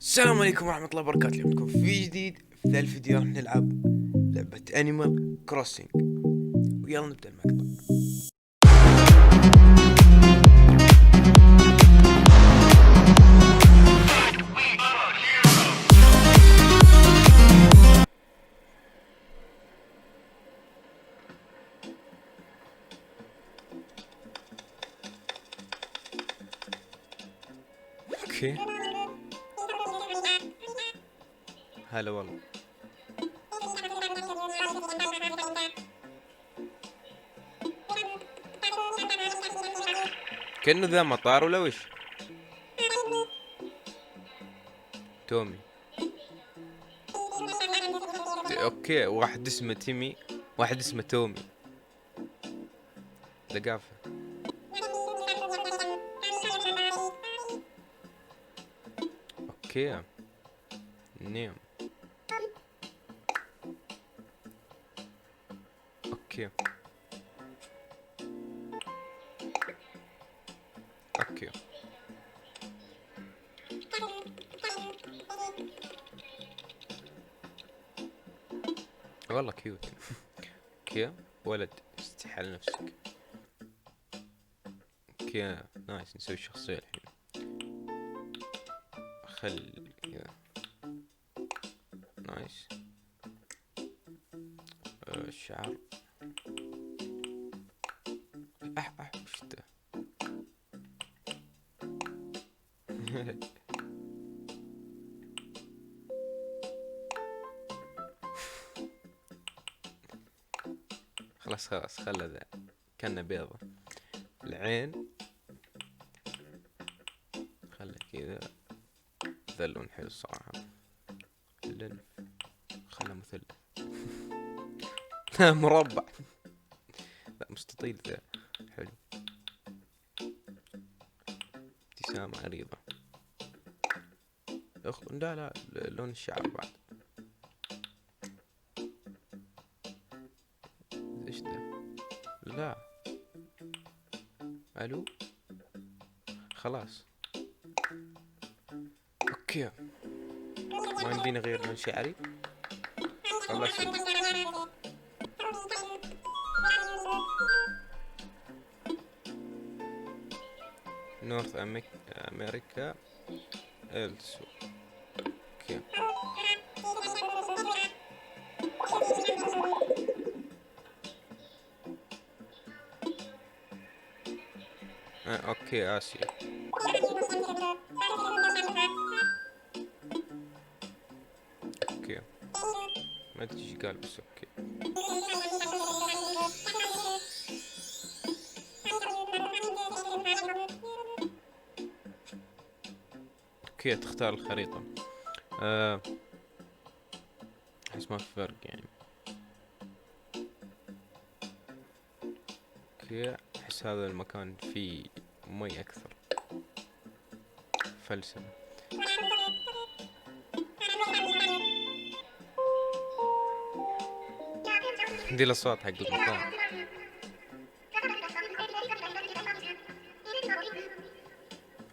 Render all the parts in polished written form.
السلام عليكم ورحمة الله وبركاته. اليوم نكون في جديد. في ذا الفيديو راح نلعب لعبة انيمال كروسنج، ويلا نبدأ المقطع. اوكي، هلا والله. كأنه ذا مطار ولا وش؟ تومي. اوكي، واحد اسمه تيمي، واحد اسمه تومي. ثقافة. اوكي، نعم. اوكي اوكي والله كيوت. اوكي، ولد استحي على نفسك. اوكي نايس، نسوي الشخصية الحين. خل كذا نايس. الشعر. وش ده؟ خلاص خله ذا كأنه بيضة. العين خله كذا، ذا اللون حلو الصراحة. الأنف خله مثلث. مربع. لا مستطيل ذا حلو. ابتسامة عريضة. لا لون الشعر بعد. ايش ده؟ لا الو، خلاص. اوكي، ما يمديني غير لون شعري. خلاص. نورث امريكا السو. اوكي اوكي اسيا. اوكي ما ادري ايش قال بس اوكي. اوكي تختار الخريطة. احس ما في فرق يعني. اوكي احس هذا المكان فيه مي اكثر. فلسفة. دي الاصوات حق المكان.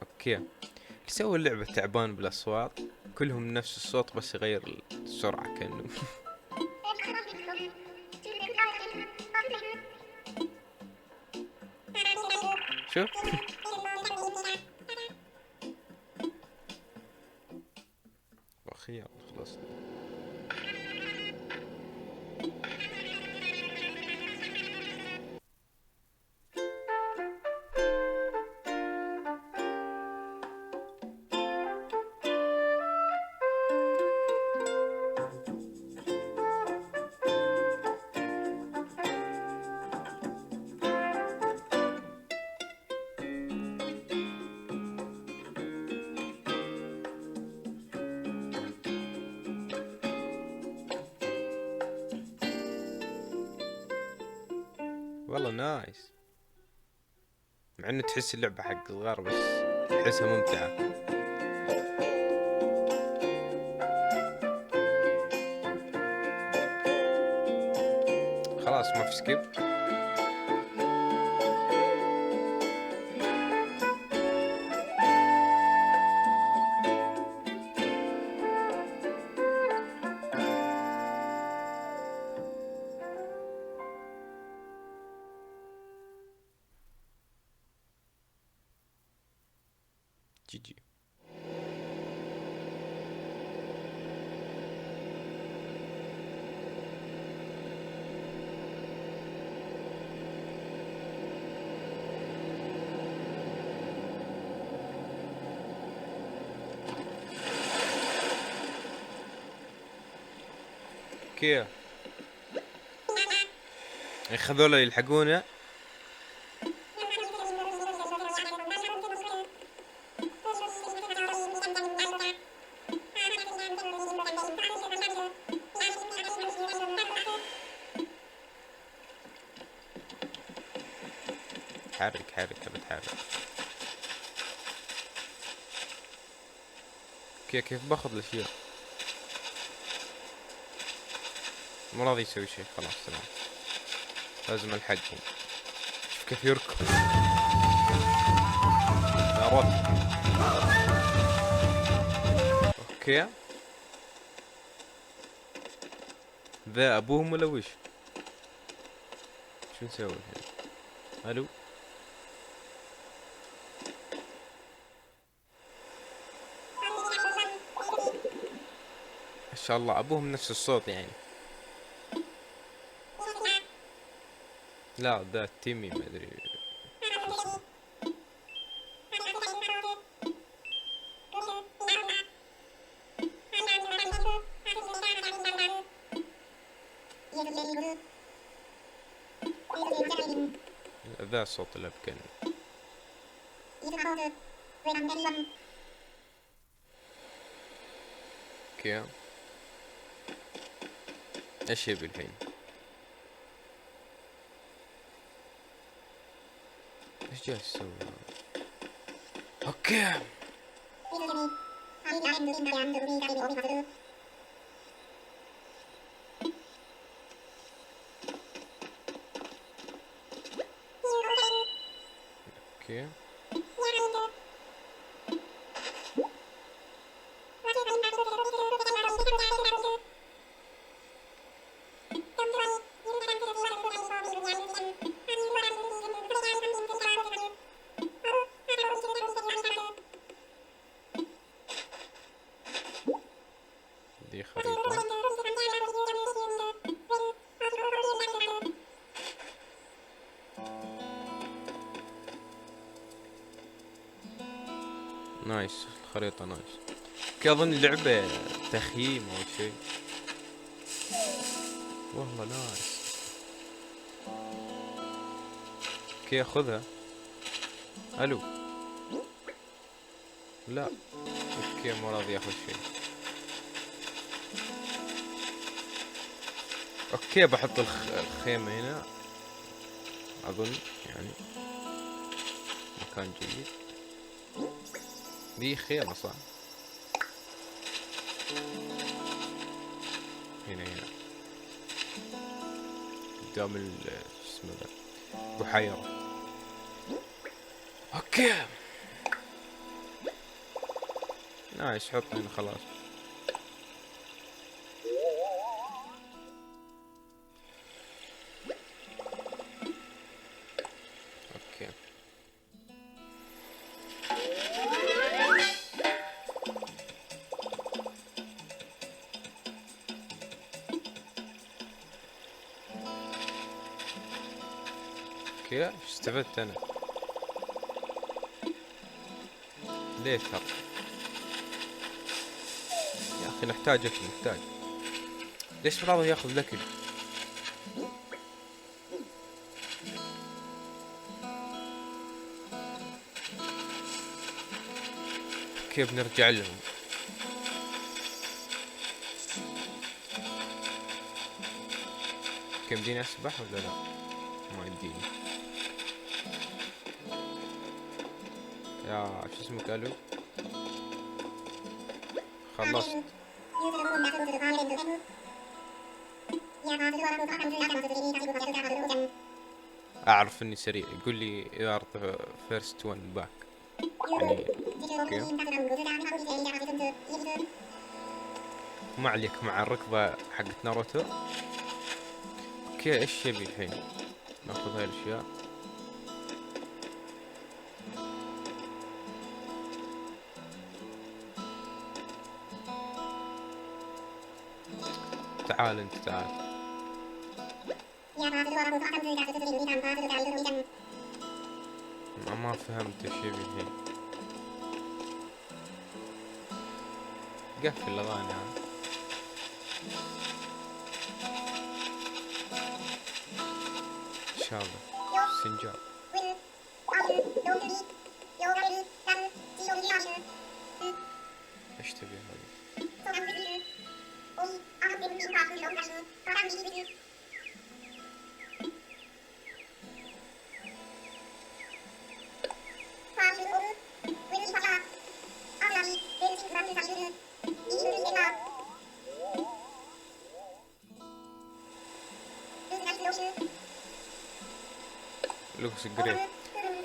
اوكي، يسوي اللعبة تعبان بالاصوات، كلهم نفس الصوت بس يغير السرعة كأنه. شوف. واخي خلاص. والله نايس، مع انه تحس اللعبة حق صغار بس تحسها ممتعة. خلاص ما في سكيب. اوكي هذول يلحقونا. حرك بتحرك. كيف باخذ الاشياء؟ مو راضي يسوي شيء. خلاص تمام، لازم الحقهم. شوف كيف يركض. عرفت. اوكي ذا ابوهم ولا وش؟ شو نسوي الحين؟ الو ما شاء الله ابوهم نفس الصوت يعني. لا ذا تيمي ما ادري. ذا صوت الابكن. اوكي ايش يبي الحين؟ ايش جالس يسوي؟ اوكي اوكي دي خريطة. نايس الخريطة نايس. اظن لعبة تخييم او شيء. والله نايس. اوكي خذها. الو لا اوكي مو راضي ياخذ شيء. اوكي بحط الخيمة هنا اظن يعني مكان جيد. دي خيمة صح؟ هنا قدام اسمه ذا بحيرة. اوكي نايس حط هنا خلاص. اوكي اوكي ايش استفدت انا؟ ليه ترى يا اخي نحتاج اكل نحتاج. ليش راضي ياخذ الاكل؟ كيف بنرجع لهم؟ كيف بديني اسبح ولا لا؟ ما يديني. يا شو اسمك الو؟ خلصت. اعرف اني سريع. يقول لي you are the first one back يعني. ما عليك مع الركضة حقت ناروتو. اوكي ايش يبي الحين؟ ناخذ هاي الاشياء. تعال انت تعال. ما فهمت ايش يبي الحين. قفل الاغاني هذه. ايش هذا؟ سنجاب. ايش تبي هذا؟ لوكس جريت.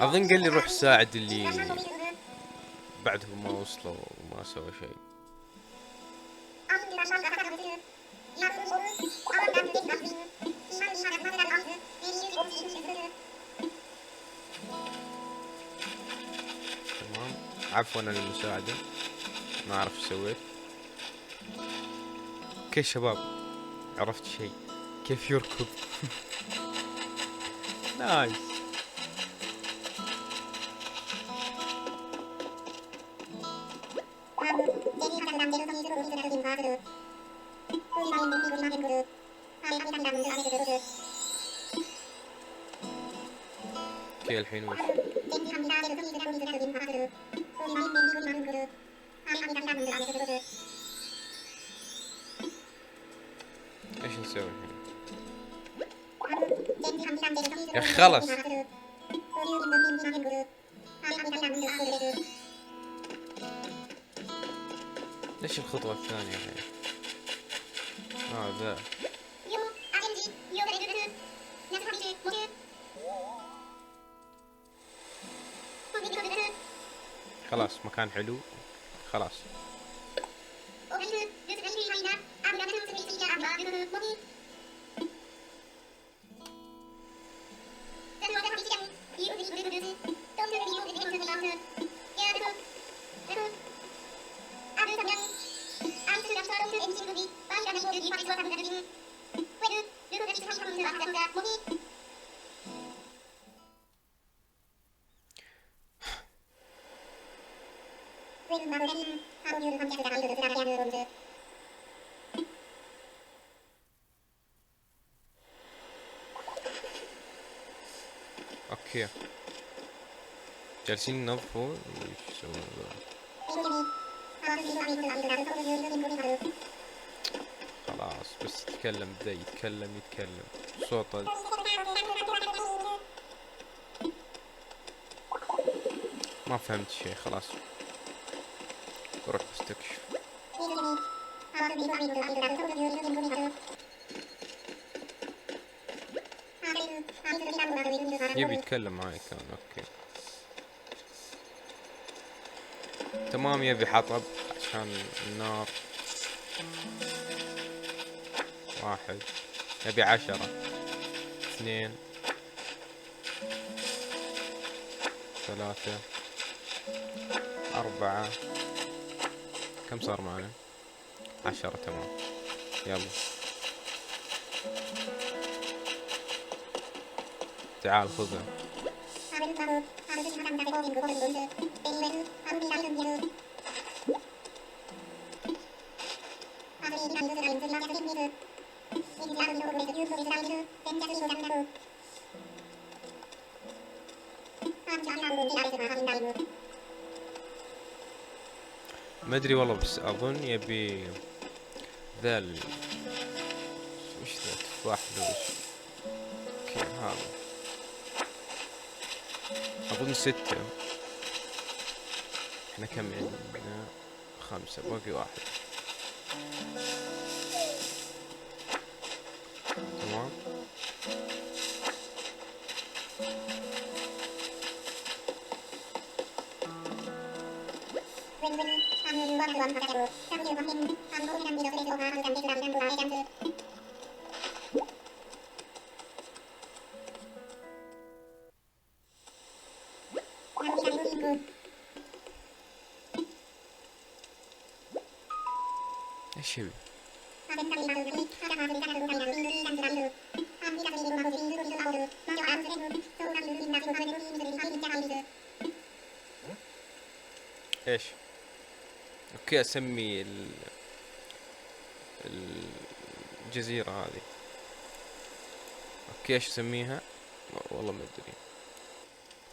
اظن قال لي روح ساعد اللي بعدهم ما وصلوا وما سوى شيء. تمام. عفوا عن المساعدة، ما اعرف ايش سويت. اوكي شباب، عرفت شيء كيف يركض. نايس. اوكي الحين وش؟ ايش نسوي الحين؟ يا اخي خلص. ليش الخطوة الثانية الحين؟ ذا. خلاص مكان حلو. خلاص. اوكي جالسين ينظفوا. ايش يسوون ذا؟ خلاص بس يتكلم ذا، يتكلم صوته. ما فهمت شيء. خلاص روح استكشف. يبي يتكلم معي كان. اوكي تمام. يبي حطب عشان النار. 1. يبي 10. 2 3 4. كم صار معنا؟ 10. تمام يلا تعال خذها. ما ادري والله، بس اظن يبي ذا وش ذا؟ تفاح ذا وش؟ اوكي هذا اظن 6. احنا كم عندنا؟ 5. باقي 1. تمام. ايش يبي؟ ايش؟ اوكي اسمي الجزيرة هذه. اوكي ايش اسميها؟ والله ما ادري.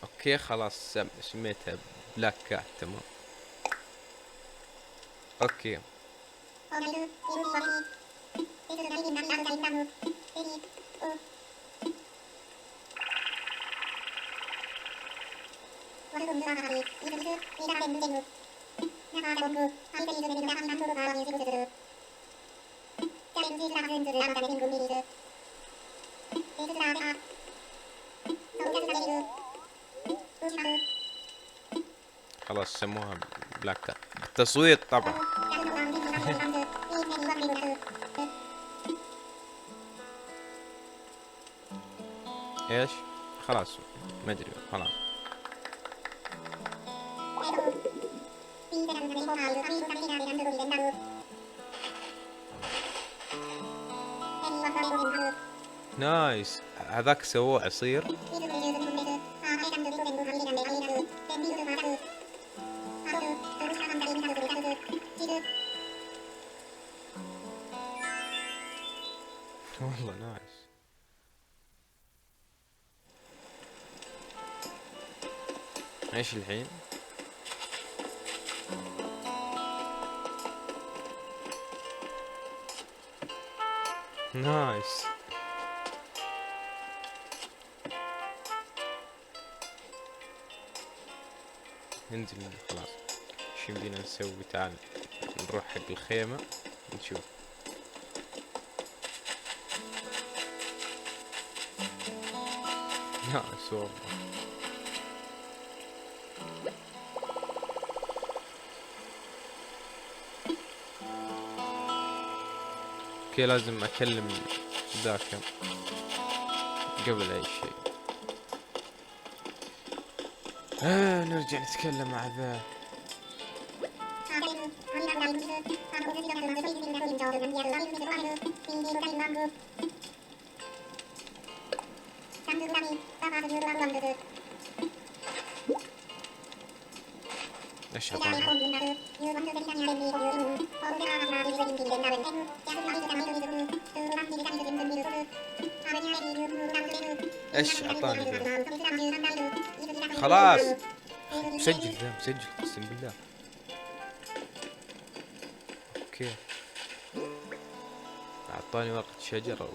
اوكي خلاص سميتها بلاك كات. تمام اوكي. خلاص سموها بلاك كات بالتصويت طبعا. ايش خلاص ما ادري خلاص. نايس. هذاك سووه عصير. والله نايس. ايش الحين؟ نايس. ننزل خلاص. شو يمدينا نسوي؟ تعال نروح حق الخيمة نشوف. نايس والله. اوكي لازم اكلم ذاك قبل اي شيء. نرجع نتكلم مع ذا. ايش عطاني؟ ايش عطاني ذا؟ خلاص مسجل ذا، مسجل قسم بالله. اوكي اعطاني ورقة شجرة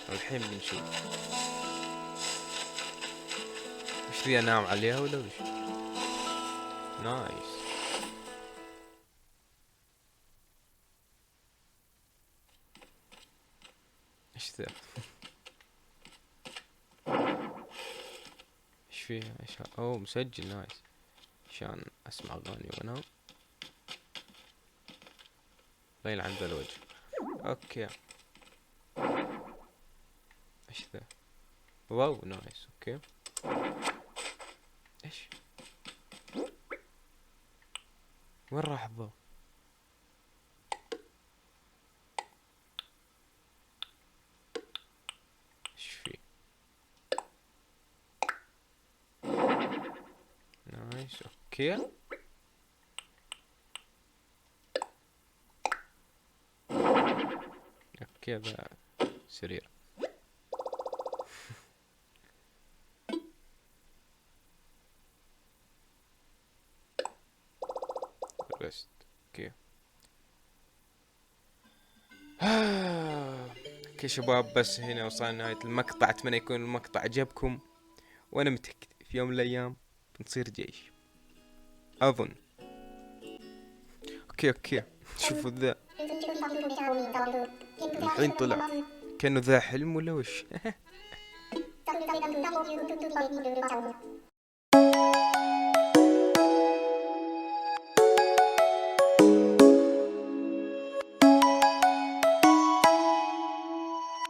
والحين بنشوف ايش ذي. انام عليها ولا وش؟ نايس. ايش ذا؟ ايش فيها؟ ايش اوه مسجل. نايس عشان اسمع اغاني وانام. غير عند الوجه. اوكي ايش ذا؟ واو نايس. اوكي ايش وين راح الضوء؟ ايش في؟ نايس اوكي. اوكي ذا سرير. رست. اوكي اوكي شباب، بس هنا وصلنا نهاية المقطع. اتمنى يكون المقطع عجبكم، وانا متأكد في يوم من الايام بنصير جيش اظن. اوكي شوفوا ذا الحين طلع كأنه ذا حلم ولا وش؟